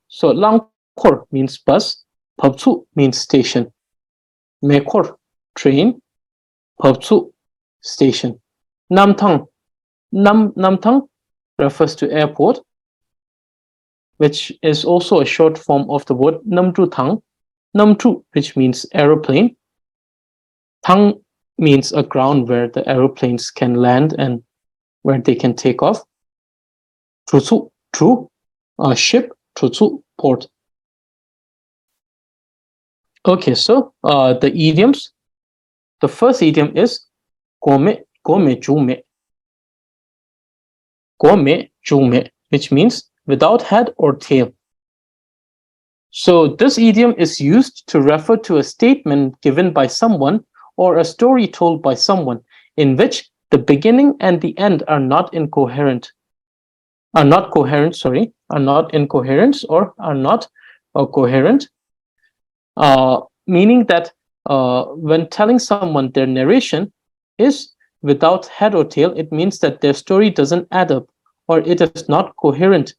So langkor means bus, popsu means station; mekor, train; popsu, station; namtang, namtang refers to airport, which is also a short form of the word namtru, which means aeroplane. Tang means a ground where the aeroplanes can land and where they can take off. Trutsu, true, ship; trutsu, port. Okay, so the idioms. The first idiom is gome jume. Gome jume, which means without head or tail. So this idiom is used to refer to a statement given by someone or a story told by someone in which the beginning and the end are not incoherent. Are not incoherent or are not coherent. Meaning that when telling someone their narration is without head or tail, it means that their story doesn't add up, or it is not coherent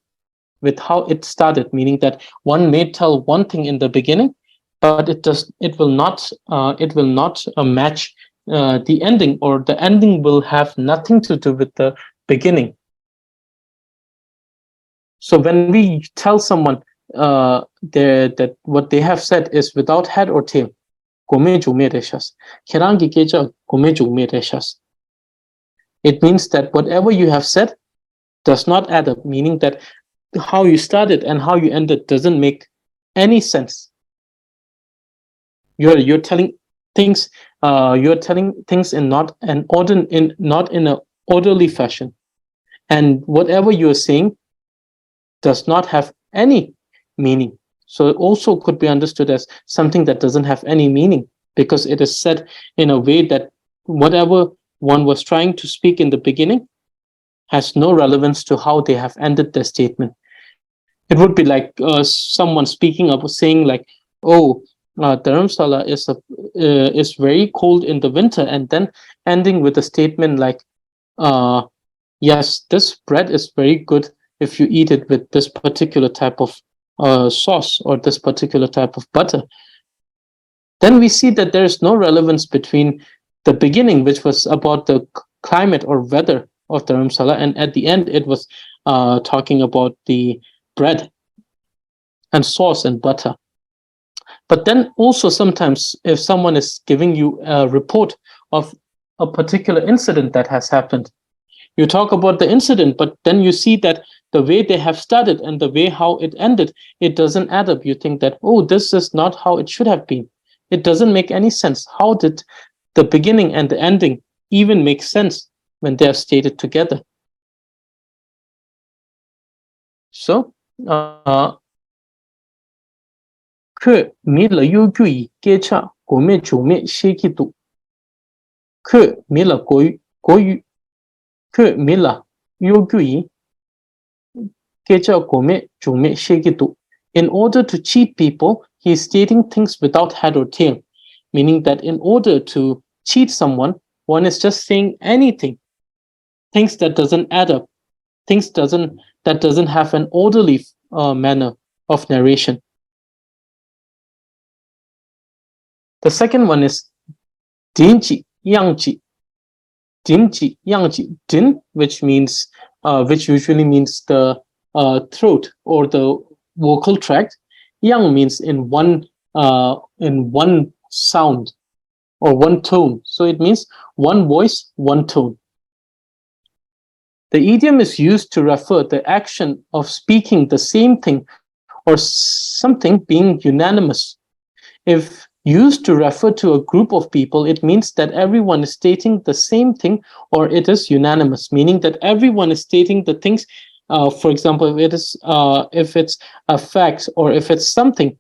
with how it started, meaning that one may tell one thing in the beginning, but it will not match the ending, or the ending will have nothing to do with the beginning. So when we tell someone that what they have said is without head or tail, it means that whatever you have said does not add up, meaning that how you started and how you ended doesn't make any sense. You're telling things in not in an orderly fashion, and whatever you're saying does not have any meaning. So it also could be understood as something that doesn't have any meaning, because it is said in a way that whatever one was trying to speak in the beginning has no relevance to how they have ended their statement. It would be like someone speaking up, saying like, "Oh, Dharamsala is very cold in the winter," and then ending with a statement like, "Yes, this bread is very good if you eat it with this particular type of sauce or this particular type of butter." Then we see that there is no relevance between the beginning, which was about the climate or weather of Dharamsala, and at the end it was talking about the bread and sauce and butter. But then also sometimes if someone is giving you a report of a particular incident that has happened, you talk about the incident, but then you see that the way they have started and the way how it ended, it doesn't add up. You think that, oh, this is not how it should have been. It doesn't make any sense. How did the beginning and the ending even make sense when they are stated together? So, que mi la yu gui ge cha go me ju me she ki tu. Que mi la go yu que mi la yu gui ge cha go me ju me she ki tu. In order to cheat people, he is stating things without head or tail, meaning that in order to cheat someone, one is just saying anything, things that doesn't add up, things that doesn't have an orderly manner of narration. The second one is dinji yangji. Dinji yangji. Din, which means which usually means the throat or the vocal tract. Yang means in one sound or one tone. So it means one voice, one tone. The idiom is used to refer the action of speaking the same thing or something being unanimous. If used to refer to a group of people, it means that everyone is stating the same thing or it is unanimous, meaning that everyone is stating the things. For example, if it's a fact or if it's something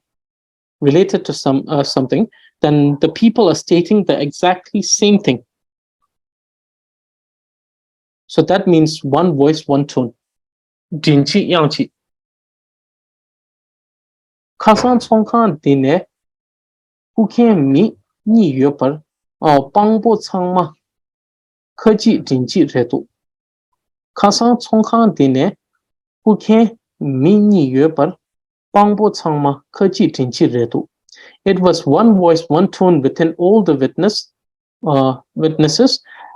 related to something, then the people are stating the exactly same thing. So that means one voice, one tone. din气样气 가상 총칸 디네 후케 미 니여벌 방보 창마科技 din지 레도 가상 총칸 디네 후케 미 니여벌 방보 창마科技 din지 레도. It was one voice, one tone within all the witnesses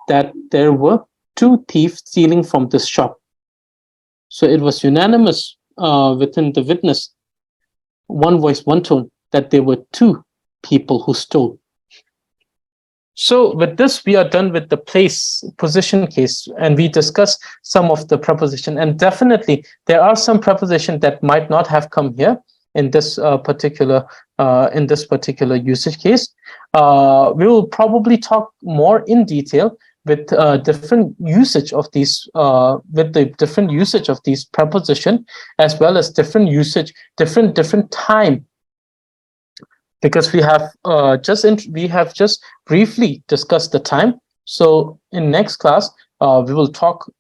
that there were two thieves stealing from this shop. So it was unanimous within the witness, one voice, one tone, that there were two people who stole. So with this, we are done with the place position case, and we discussed some of the preposition. And definitely, there are some preposition that might not have come here in this particular usage case. We will probably talk more in detail with different usage of these preposition, as well as different usage, different time, because we have just briefly discussed the time. So in next class, we will talk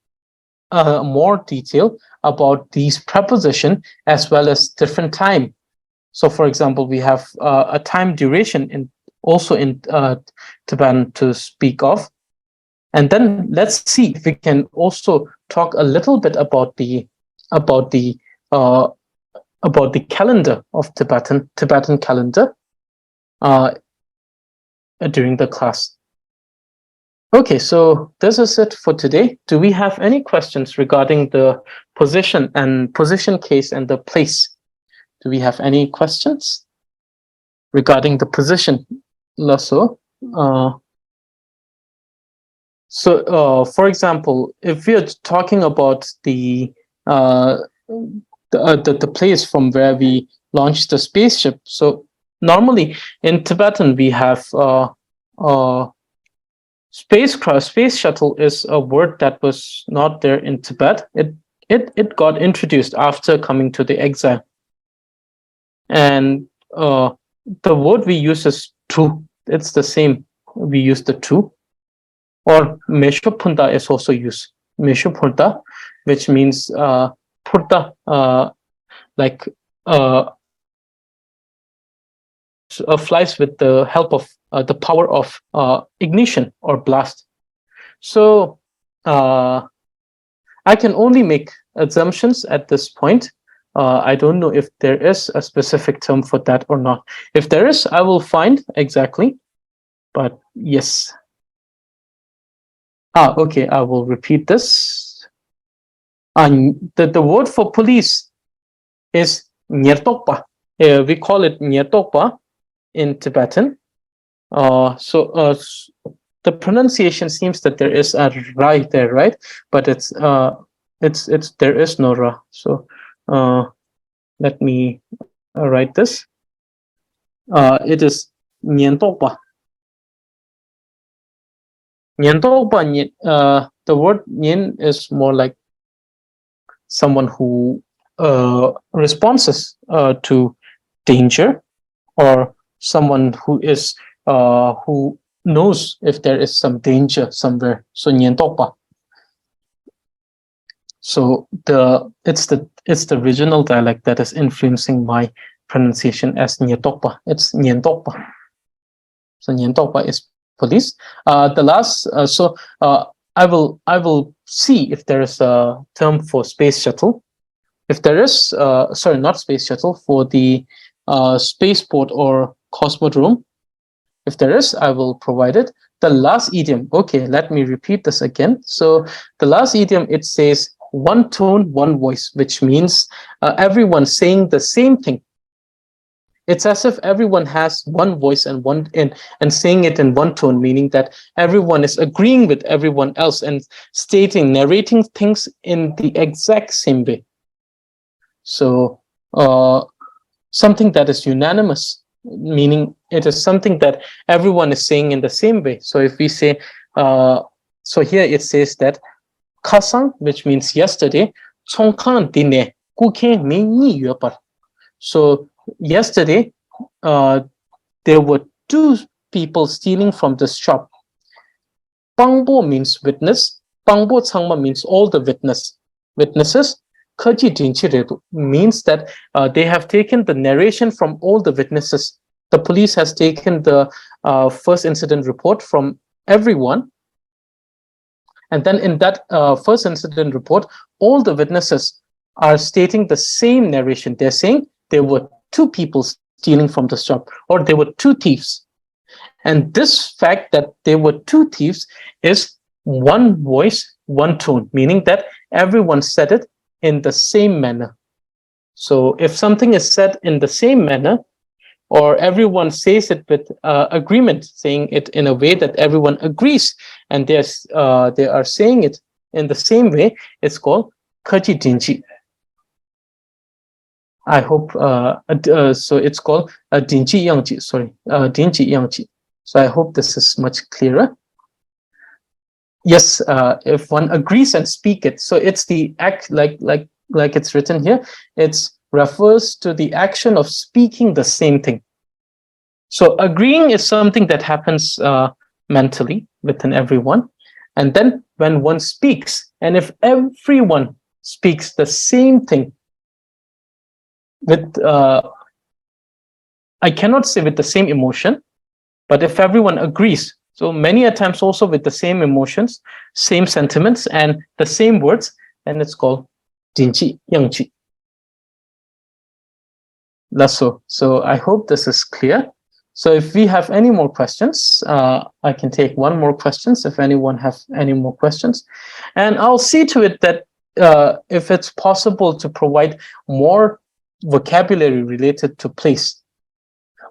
more detail about these preposition as well as different time. So for example, we have a time duration in Tibetan to speak of. And then let's see if we can also talk a little bit about the calendar of Tibetan calendar during the class. Okay, so this is it for today. Do we have any questions regarding the position case and the place? Do we have any questions regarding the position? Lasso. So, for example, if we are talking about the place from where we launched the spaceship, so normally in Tibetan we have space shuttle is a word that was not there in Tibet. It got introduced after coming to the exile, and the word we use is tu. It's the same. We use the tu. Or Meshopunda is also used. Meshopunda, which means purta, flies with the help of the power of ignition or blast. So I can only make assumptions at this point. I don't know if there is a specific term for that or not. If there is, I will find exactly. But yes. Okay, I will repeat this. The word for police is nyertokpa. We call it nyertokpa in Tibetan. So the pronunciation seems that there is a ra there, right? But it's there is no ra. So let me write this. It is nyentokpa. The word nyen is more like someone who responds to danger, or someone who is who knows if there is some danger somewhere. So nyen tokpa. So it's the regional dialect that is influencing my pronunciation as nyen tokpa. It's nyen tokpa. So nyen tokpa is police. The last, I will see if there is a term for space shuttle. If there is, sorry, not space shuttle, for the spaceport or cosmodrome. If there is, I will provide it. The last idiom, okay, let me repeat this again. So the last idiom, it says one tone, one voice, which means everyone saying the same thing. It's as if everyone has one voice and saying it in one tone, meaning that everyone is agreeing with everyone else and narrating things in the exact same way. So something that is unanimous, meaning it is something that everyone is saying in the same way. So if we say, so here it says that kasang, which means yesterday, chongkang dine kuke meni yopar. So yesterday, there were two people stealing from this shop. Pangbo means witness. Pangbo changma means all the witnesses. Kaji dinchiredu means that they have taken the narration from all the witnesses. The police has taken the first incident report from everyone. And then in that first incident report, all the witnesses are stating the same narration. They're saying there were two people stealing from the shop, or there were two thieves. And this fact that there were two thieves is one voice, one tone, meaning that everyone said it in the same manner. So if something is said in the same manner, or everyone says it with agreement, saying it in a way that everyone agrees, and they are saying it in the same way, it's called kaji dinji. I hope, so it's called dinji yangji, dinji yangji. So I hope this is much clearer. Yes, if one agrees and speak it, so it's the act, like it's written here, it refers to the action of speaking the same thing. So agreeing is something that happens mentally within everyone. And then when one speaks, and if everyone speaks the same thing, with I cannot say with the same emotion, but if everyone agrees, so many a times also with the same emotions, same sentiments, and the same words, then it's called dinji yangji. Lasso. So I hope this is clear. So if we have any more questions, I can take one more questions if anyone have any more questions. And I'll see to it that if it's possible to provide more vocabulary related to place.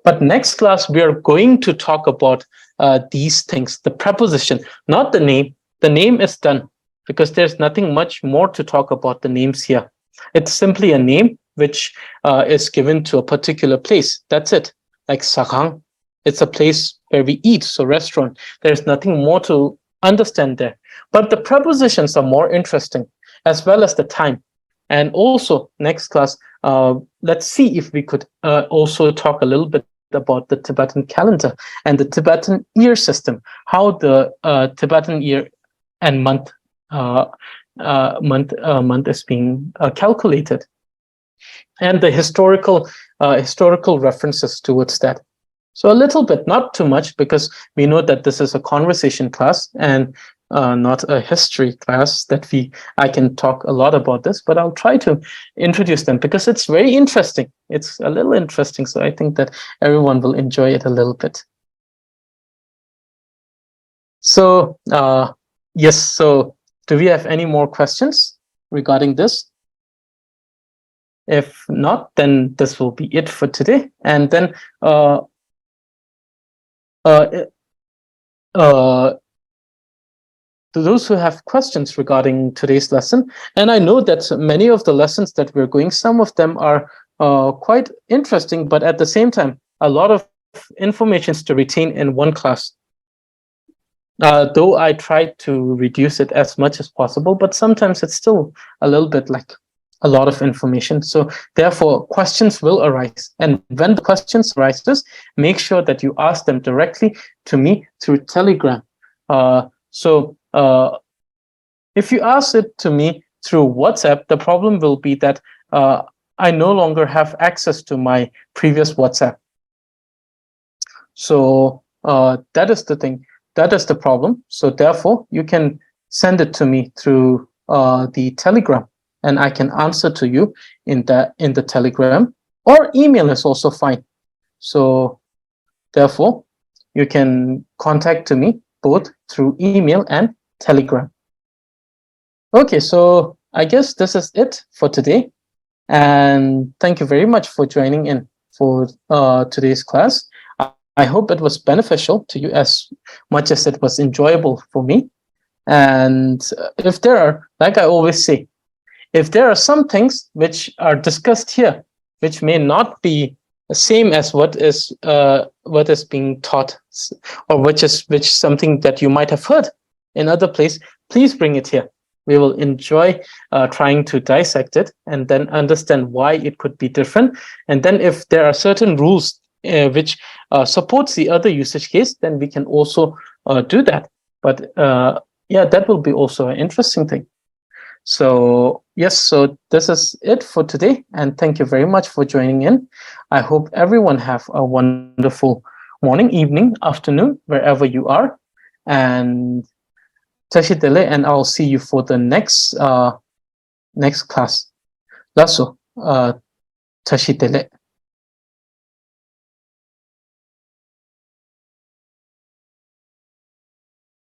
But next class, we are going to talk about these things, the preposition, not the name. The name is done because there's nothing much more to talk about the names here. It's simply a name which is given to a particular place. That's it. Like Sakang, it's a place where we eat, so restaurant. There's nothing more to understand there. But the prepositions are more interesting, as well as the time. And also, next class, let's see if we could also talk a little bit about the Tibetan calendar and the Tibetan year system, how the Tibetan year and month is being calculated, and the historical references towards that. So a little bit, not too much, because we know that this is a conversation class and not a history class that I can talk a lot about this, but I'll try to introduce them because it's very interesting. It's a little interesting, so I think that everyone will enjoy it a little bit. So yes, so do we have any more questions regarding this? If not, then this will be it for today. And then to those who have questions regarding today's lesson, and I know that many of the lessons that we're going, some of them are quite interesting, but at the same time, a lot of information to retain in one class. Though I try to reduce it as much as possible, but sometimes it's still a little bit like a lot of information. So therefore, questions will arise. And when the questions arises, make sure that you ask them directly to me through Telegram. So if you ask it to me through WhatsApp, the problem will be that I no longer have access to my previous WhatsApp. So that is the thing. That is the problem. So therefore, you can send it to me through the Telegram, and I can answer to you in the Telegram, or email is also fine. So therefore, you can contact to me both through email and Telegram. Okay, so I guess this is it for today. And thank you very much for joining in for today's class. I hope it was beneficial to you as much as it was enjoyable for me. And if there are, like I always say, if there are some things which are discussed here, which may not be the same as what is being taught, or which something that you might have heard in other place, please bring it here. We will enjoy trying to dissect it and then understand why it could be different. And then if there are certain rules which supports the other usage case, then we can also do that. But yeah, that will be also an interesting thing. So yes, so this is it for today, and thank you very much for joining in. I hope everyone have a wonderful morning, evening, afternoon, wherever you are, and tashitele, and I'll see you for the next class. Lasso, tashitele.